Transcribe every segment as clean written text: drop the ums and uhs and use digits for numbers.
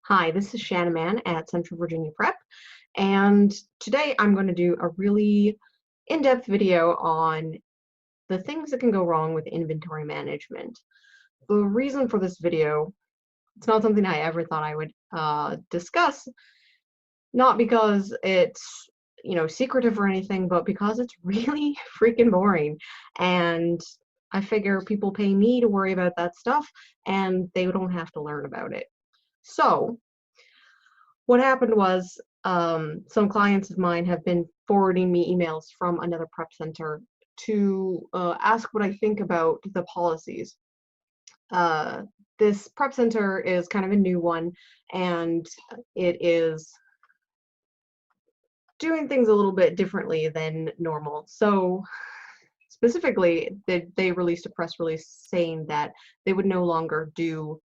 Hi, this is Shannon Mann at Central Virginia Prep, and today I'm going to do a really in-depth video on the things that can go wrong with inventory management. The reason for this video, it's not something I ever thought I would discuss, not because it's, secretive or anything, but because it's really freaking boring, and I figure people pay me to worry about that stuff, and they don't have to learn about it. So, what happened was some clients of mine have been forwarding me emails from another prep center to ask what I think about the policies. Uh, this prep center is kind of a new one, and it is doing things a little bit differently than normal. So specifically, they released a press release saying that they would no longer do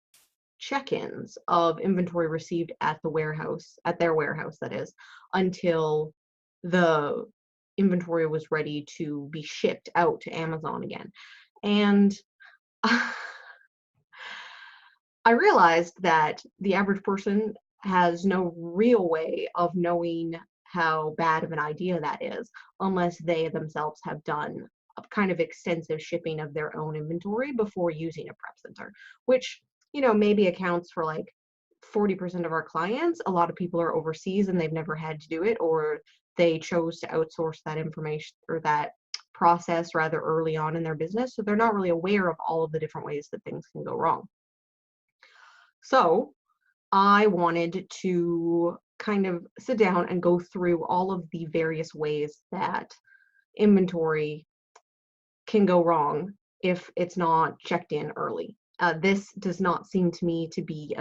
check-ins of inventory received at the warehouse, at their warehouse that is, until the inventory was ready to be shipped out to Amazon again. And I realized that the average person has no real way of knowing how bad of an idea that is unless they themselves have done a kind of extensive shipping of their own inventory before using a prep center, which maybe accounts for like 40% of our clients. A lot of people are overseas and they've never had to do it, or they chose to outsource that information or that process rather early on in their business, so they're not really aware of all of the different ways that things can go wrong. So I wanted to kind of sit down and go through all of the various ways that inventory can go wrong if it's not checked in early. This does not seem to me to be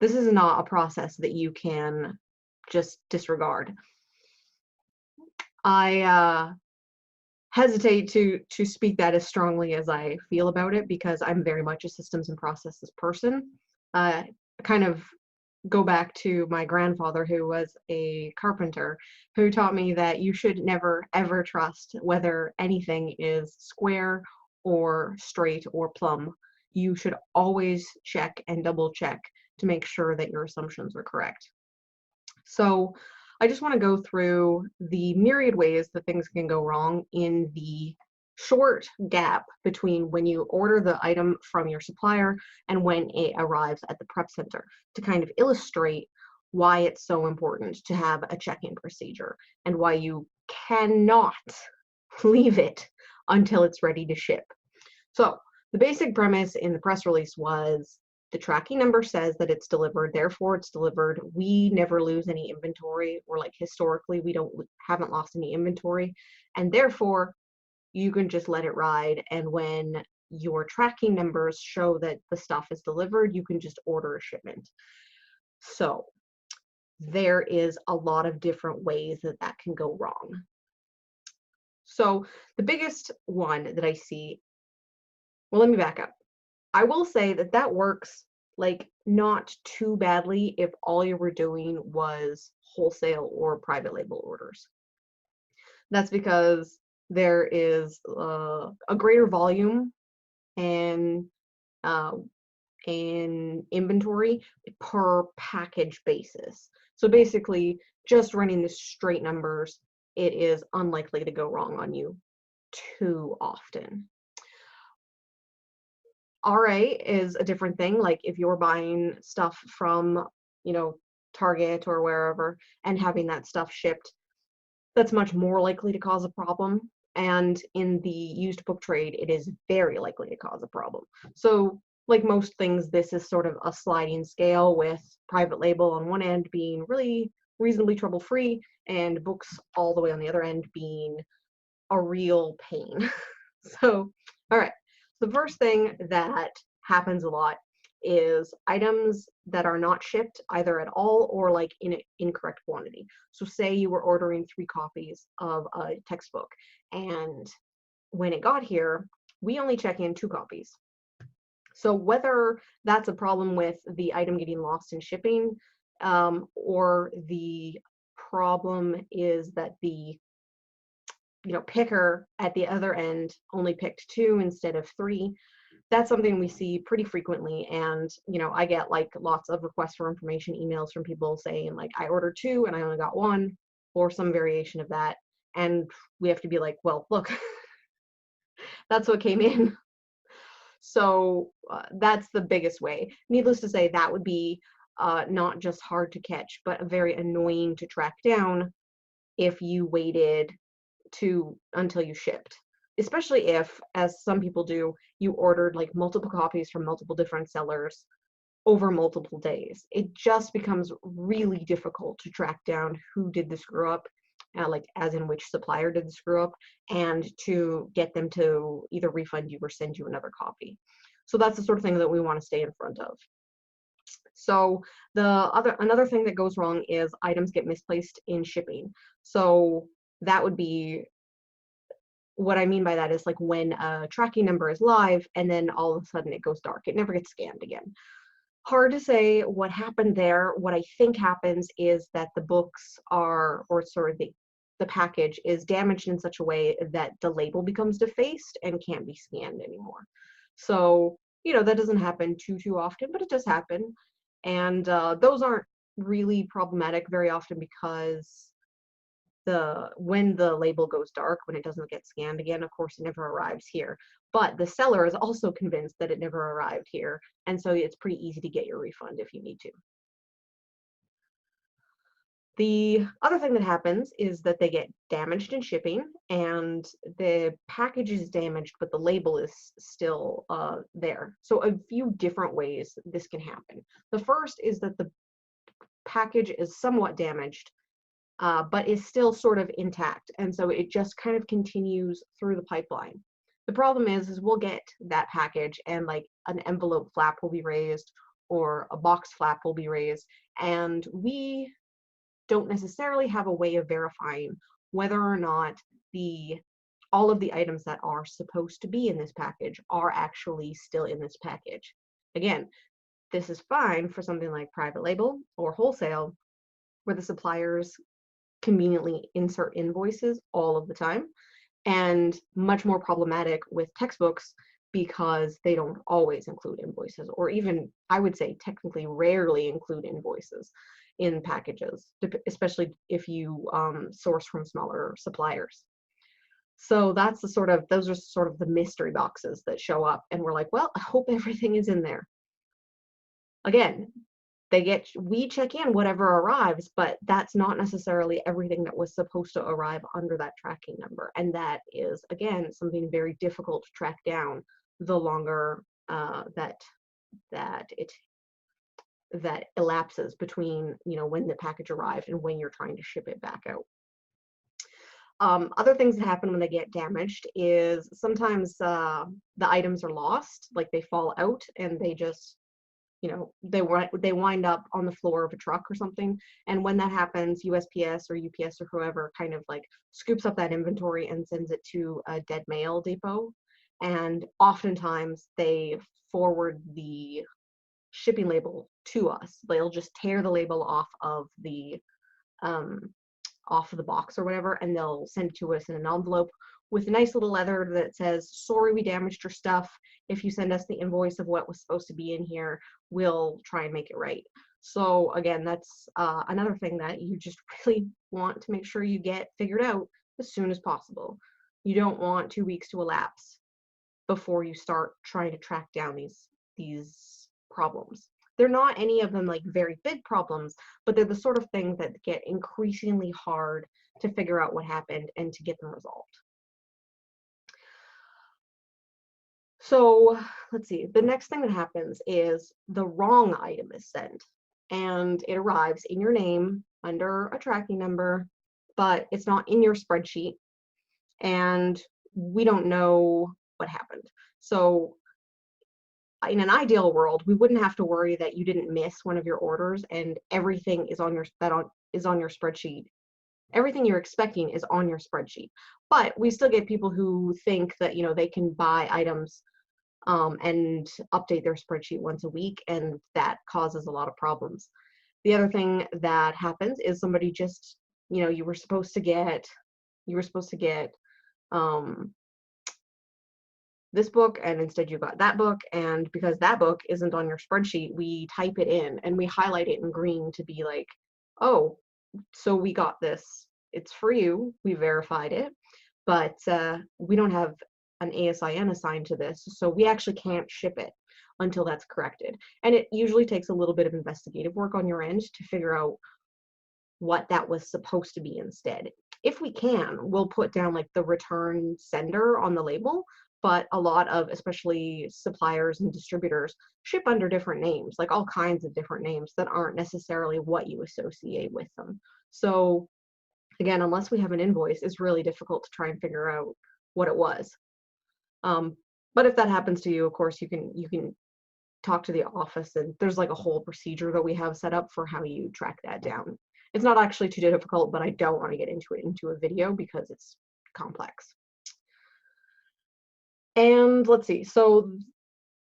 this is not a process that you can just disregard. I hesitate to speak that as strongly as I feel about it because I'm very much a systems and processes person. Kind of go back to my grandfather, who was a carpenter, who taught me that you should never ever trust whether anything is square or straight or plumb. You should always check and double check to make sure that your assumptions are correct. So I just want to go through the myriad ways that things can go wrong in the short gap between when you order the item from your supplier and when it arrives at the prep center, to kind of illustrate why it's so important to have a check-in procedure and why you cannot leave it until it's ready to ship. So the basic premise in the press release was the tracking number says that it's delivered, therefore it's delivered. We never lose any inventory, or like historically we haven't lost any inventory, and therefore you can just let it ride, and when your tracking numbers show that the stuff is delivered, you can just order a shipment. So there is a lot of different ways that that can go wrong. So the biggest one that I see, well, let me back up. I will say that that works like not too badly if all you were doing was wholesale or private label orders. That's because there is a greater volume and in inventory per package basis. So basically, just running the straight numbers, it is unlikely to go wrong on you too often. RA is a different thing. Like if you're buying stuff from, Target or wherever and having that stuff shipped, that's much more likely to cause a problem. And in the used book trade, it is very likely to cause a problem. So like most things, this is sort of a sliding scale, with private label on one end being really reasonably trouble-free and books all the way on the other end being a real pain. So, all right. The first thing that happens a lot is items that are not shipped either at all or like in an incorrect quantity. So say you were ordering 3 copies of a textbook, and when it got here, we only check in 2 copies. So whether that's a problem with the item getting lost in shipping, or the problem is that the picker at the other end only picked 2 instead of 3, that's something we see pretty frequently. And, I get like lots of requests for information emails from people saying like, I ordered 2 and I only got 1, or some variation of that. And we have to be like, well, look, that's what came in. So that's the biggest way. Needless to say, that would be not just hard to catch, but very annoying to track down if you waited until you shipped. Especially if, as some people do, you ordered like multiple copies from multiple different sellers over multiple days. It just becomes really difficult to track down who did the screw up, like as in which supplier did the screw up, and to get them to either refund you or send you another copy. So that's the sort of thing that we want to stay in front of. So another thing that goes wrong is items get misplaced in shipping. So that would be, what I mean by that is like when a tracking number is live and then all of a sudden it goes dark. It never gets scanned again. Hard to say what happened there. What I think happens is that the books are, or sort of the package is damaged in such a way that the label becomes defaced and can't be scanned anymore. So, that doesn't happen too often, but it does happen. And those aren't really problematic very often because when the label goes dark, when it doesn't get scanned again, of course it never arrives here. But the seller is also convinced that it never arrived here, and so it's pretty easy to get your refund if you need to. The other thing that happens is that they get damaged in shipping, and the package is damaged, but the label is still there. So a few different ways this can happen. The first is that the package is somewhat damaged, but is still sort of intact. And so it just kind of continues through the pipeline. The problem is we'll get that package and like an envelope flap will be raised or a box flap will be raised, and we don't necessarily have a way of verifying whether or not all of the items that are supposed to be in this package are actually still in this package. Again, this is fine for something like private label or wholesale, where the suppliers conveniently insert invoices all of the time, and much more problematic with textbooks because they don't always include invoices, or even, I would say, technically rarely include invoices in packages, especially if you source from smaller suppliers. So those are sort of the mystery boxes that show up, and we're like, well, I hope everything is in there. Again, we check in whatever arrives, but that's not necessarily everything that was supposed to arrive under that tracking number. And that is, again, something very difficult to track down the longer that elapses between, when the package arrived and when you're trying to ship it back out. Other things that happen when they get damaged is sometimes the items are lost, like they fall out and they just, they wind up on the floor of a truck or something. And when that happens, USPS or UPS or whoever kind of like scoops up that inventory and sends it to a dead mail depot. And oftentimes they forward the shipping label to us. They'll just tear the label off of the box or whatever, and they'll send it to us in an envelope with a nice little letter that says, sorry, we damaged your stuff. If you send us the invoice of what was supposed to be in here, we'll try and make it right. So again, that's another thing that you just really want to make sure you get figured out as soon as possible. You don't want 2 weeks to elapse before you start trying to track down these problems. They're not any of them like very big problems, but they're the sort of things that get increasingly hard to figure out what happened and to get them resolved. So let's see, the next thing that happens is the wrong item is sent, and it arrives in your name under a tracking number, but it's not in your spreadsheet, and we don't know what happened. So in an ideal world, we wouldn't have to worry that you didn't miss one of your orders and everything is on your spreadsheet. Everything you're expecting is on your spreadsheet. But we still get people who think that they can buy items and update their spreadsheet once a week, and that causes a lot of problems. The other thing that happens is somebody just, you were supposed to get this book and instead you got that book, and because that book isn't on your spreadsheet, we type it in and we highlight it in green to be like, oh, so we got this, it's for you, we verified it, but we don't have an ASIN assigned to this, so we actually can't ship it until that's corrected. And it usually takes a little bit of investigative work on your end to figure out what that was supposed to be instead. If we can, we'll put down like the return sender on the label, but a lot of, especially suppliers and distributors, ship under different names, like all kinds of different names that aren't necessarily what you associate with them. So again, unless we have an invoice, it's really difficult to try and figure out what it was. But if that happens to you, of course, you can talk to the office, and there's like a whole procedure that we have set up for how you track that down. It's not actually too difficult, but I don't want to get into it into a video because it's complex. And let's see, so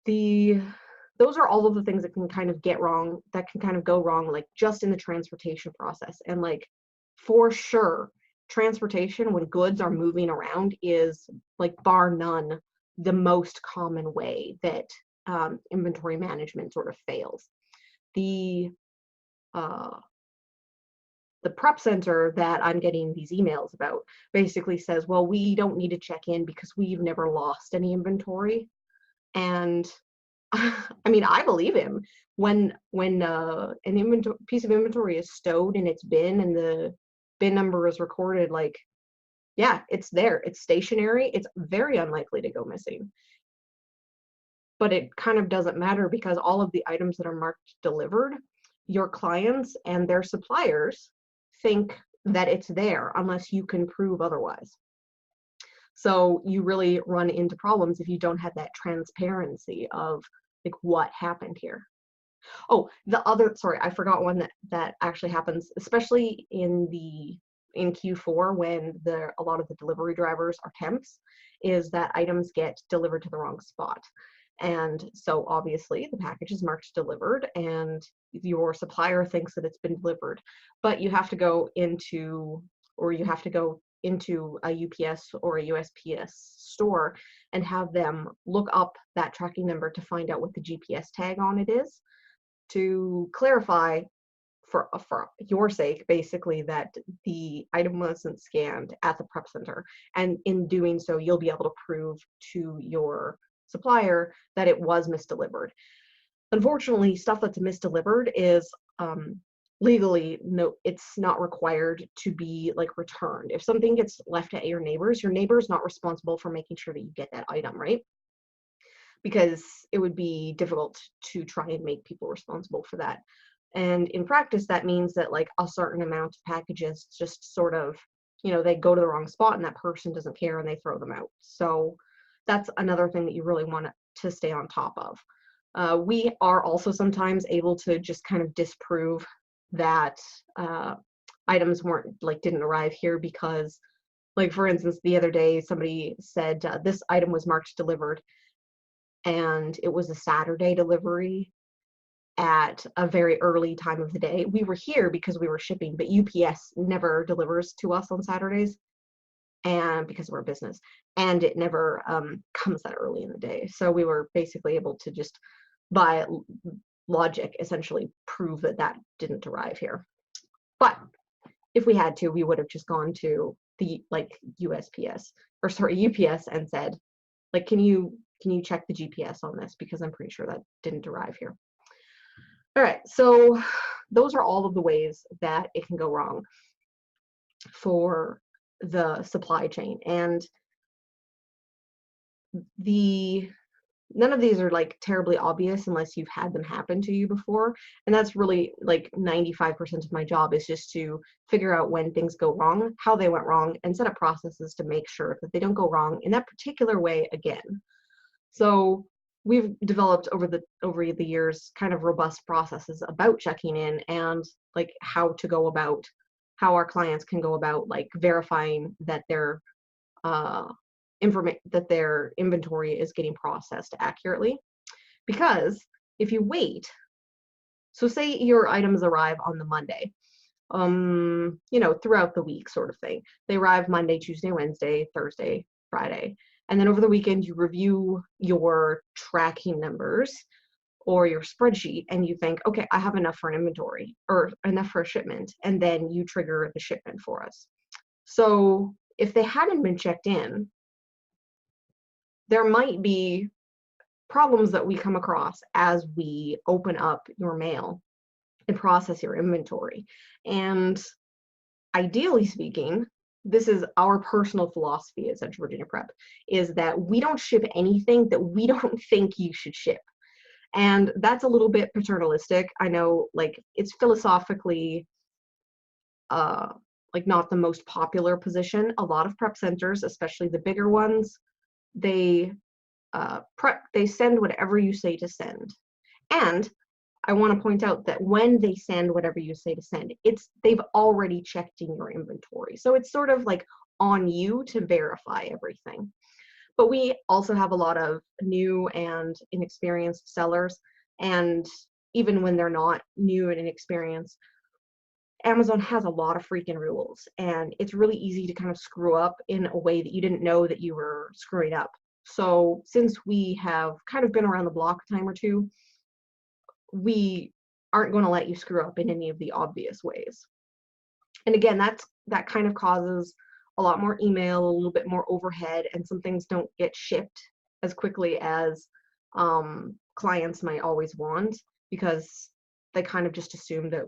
those are all of the things that can kind of get wrong, that can kind of go wrong, like just in the transportation process. And like for sure, transportation when goods are moving around is like bar none the most common way that inventory management sort of fails. The prep center that I'm getting these emails about basically says, well, we don't need to check in because we've never lost any inventory. And I mean, I believe him. When an piece of inventory is stowed in its bin and the bin number is recorded, like, yeah, it's there. It's stationary. It's very unlikely to go missing. But it kind of doesn't matter because all of the items that are marked delivered, your clients and their suppliers think that it's there unless you can prove otherwise. So you really run into problems if you don't have that transparency of like what happened here. Oh, sorry, I forgot one that actually happens, especially in Q4 when a lot of the delivery drivers are temps, is that items get delivered to the wrong spot. And so obviously the package is marked delivered and your supplier thinks that it's been delivered, but you have to go into a UPS or a USPS store and have them look up that tracking number to find out what the GPS tag on it is, to clarify for your sake, basically, that the item wasn't scanned at the prep center. And in doing so, you'll be able to prove to your supplier that it was misdelivered. Unfortunately, stuff that's misdelivered is legally, no, it's not required to be like returned. If something gets left at your neighbor's not responsible for making sure that you get that item, right? Because it would be difficult to try and make people responsible for that. And in practice, that means that like a certain amount of packages just sort of, they go to the wrong spot and that person doesn't care and they throw them out. So that's another thing that you really want to stay on top of. We are also sometimes able to just kind of disprove that items didn't arrive here because, like, for instance, the other day somebody said this item was marked delivered and it was a Saturday delivery at a very early time of the day. We were here because we were shipping, but UPS never delivers to us on Saturdays, and because of our business, and it never comes that early in the day. So we were basically able to just, by logic, essentially prove that that didn't arrive here. But if we had to, we would have just gone to the UPS and said, like, can you check the GPS on this, because I'm pretty sure that didn't arrive here. All right, so those are all of the ways that it can go wrong for the supply chain. And none of these are like terribly obvious unless you've had them happen to you before. And that's really like 95% of my job, is just to figure out when things go wrong, how they went wrong, and set up processes to make sure that they don't go wrong in that particular way again. So we've developed over the years kind of robust processes about checking in and like how our clients can go about like verifying that their inventory is getting processed accurately. Because if you wait, so say your items arrive on the Monday, throughout the week sort of thing. They arrive Monday, Tuesday, Wednesday, Thursday, Friday. And then over the weekend, you review your tracking numbers or your spreadsheet and you think, okay, I have enough for an inventory or enough for a shipment. And then you trigger the shipment for us. So if they hadn't been checked in, there might be problems that we come across as we open up your mail and process your inventory. And ideally speaking, this is our personal philosophy at Central Virginia Prep, is that we don't ship anything that we don't think you should ship. And that's a little bit paternalistic. I know, like, it's philosophically like not the most popular position. A lot of prep centers, especially the bigger ones, they they send whatever you say to send. And I want to point out that when they send whatever you say to send, they've already checked in your inventory. So it's sort of like on you to verify everything. But we also have a lot of new and inexperienced sellers. And even when they're not new and inexperienced, Amazon has a lot of freaking rules. And it's really easy to kind of screw up in a way that you didn't know that you were screwing up. So since we have kind of been around the block a time or two, we aren't going to let you screw up in any of the obvious ways. And again, that kind of causes a lot more email, a little bit more overhead, and some things don't get shipped as quickly as clients might always want, because they kind of just assume that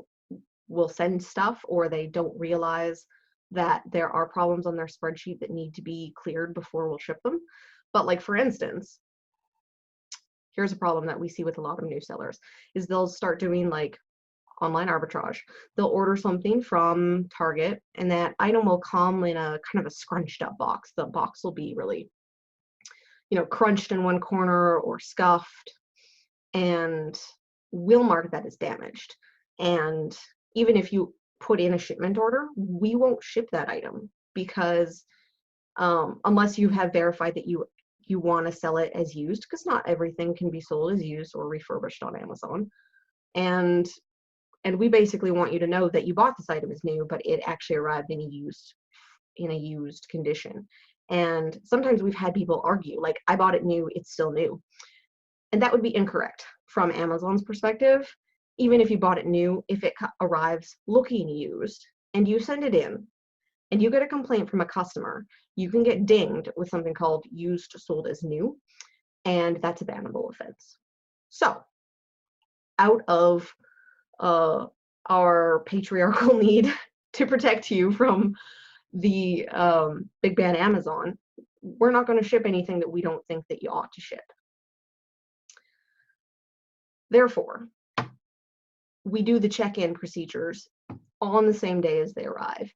we'll send stuff, or they don't realize that there are problems on their spreadsheet that need to be cleared before we'll ship them. But like, for instance, here's a problem that we see with a lot of new sellers, is they'll start doing like online arbitrage. They'll order something from Target and that item will come in a kind of a scrunched up box. The box will be really, crunched in one corner or scuffed, and we'll mark that as damaged. And even if you put in a shipment order, we won't ship that item, because unless you have verified that you want to sell it as used, because not everything can be sold as used or refurbished on Amazon. And we basically want you to know that you bought this item as new, but it actually arrived in a used condition. And sometimes we've had people argue, like, I bought it new, it's still new. And that would be incorrect from Amazon's perspective. Even if you bought it new, if it arrives looking used and you send it in and you get a complaint from a customer, you can get dinged with something called used sold as new, and that's a bannable offense. So out of our patriarchal need to protect you from the big bad Amazon, we're not going to ship anything that we don't think that you ought to ship. Therefore, we do the check-in procedures on the same day as they arrive,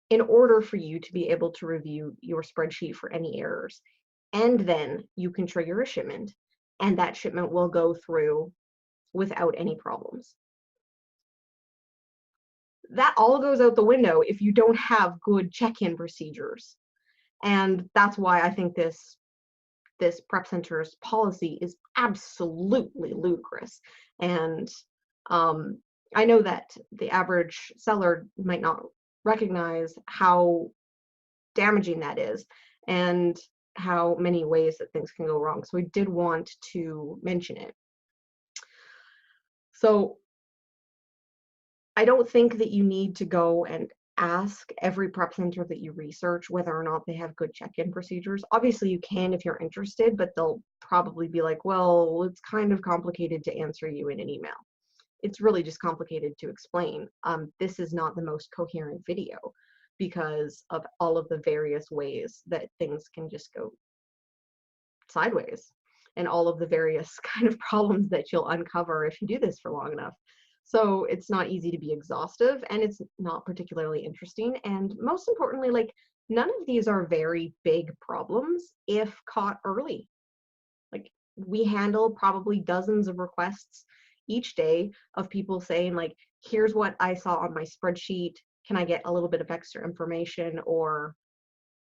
in order for you to be able to review your spreadsheet for any errors. And then you can trigger a shipment, and that shipment will go through without any problems. That all goes out the window if you don't have good check-in procedures. And that's why I think this prep center's policy is absolutely ludicrous. And I know that the average seller might not recognize how damaging that is and how many ways that things can go wrong. So I did want to mention it. So I don't think that you need to go and ask every prep center that you research whether or not they have good check-in procedures. Obviously you can if you're interested, but they'll probably be like, well, it's kind of complicated to answer you in an email. It's really just complicated to explain. This is not the most coherent video because of all of the various ways that things can just go sideways, and all of the various kind of problems that you'll uncover if you do this for long enough. So it's not easy to be exhaustive, and it's not particularly interesting. And most importantly, like, none of these are very big problems if caught early. Like, we handle probably dozens of requests each day of people saying, like, here's what I saw on my spreadsheet. Can I get a little bit of extra information? Or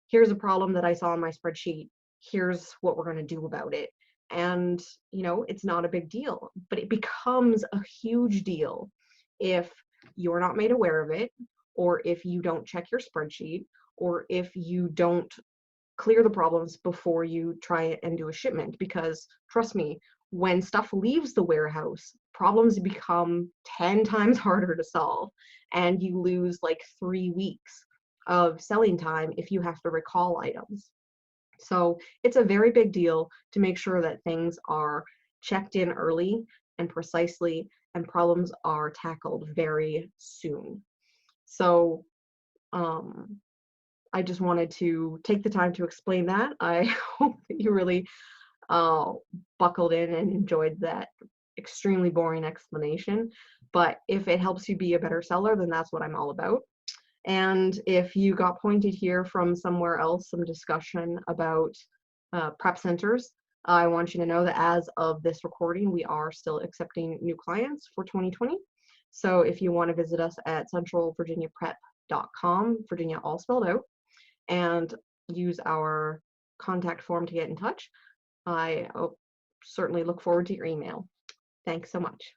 here's a problem that I saw on my spreadsheet. Here's what we're going to do about it. And, it's not a big deal, but it becomes a huge deal if you're not made aware of it, or if you don't check your spreadsheet, or if you don't clear the problems before you try and do a shipment, because trust me, when stuff leaves the warehouse, problems become 10 times harder to solve, and you lose like 3 weeks of selling time if you have to recall items. So it's a very big deal to make sure that things are checked in early and precisely, and problems are tackled very soon. So um, I just wanted to take the time to explain that. I hope that you really uh, buckled in and enjoyed that extremely boring explanation. But if it helps you be a better seller, then that's what I'm all about. And if you got pointed here from somewhere else, some discussion about prep centers, I want you to know that as of this recording, we are still accepting new clients for 2020. So if you want to visit us at centralvirginiaprep.com, Virginia all spelled out, and use our contact form to get in touch, I certainly look forward to your email. Thanks so much.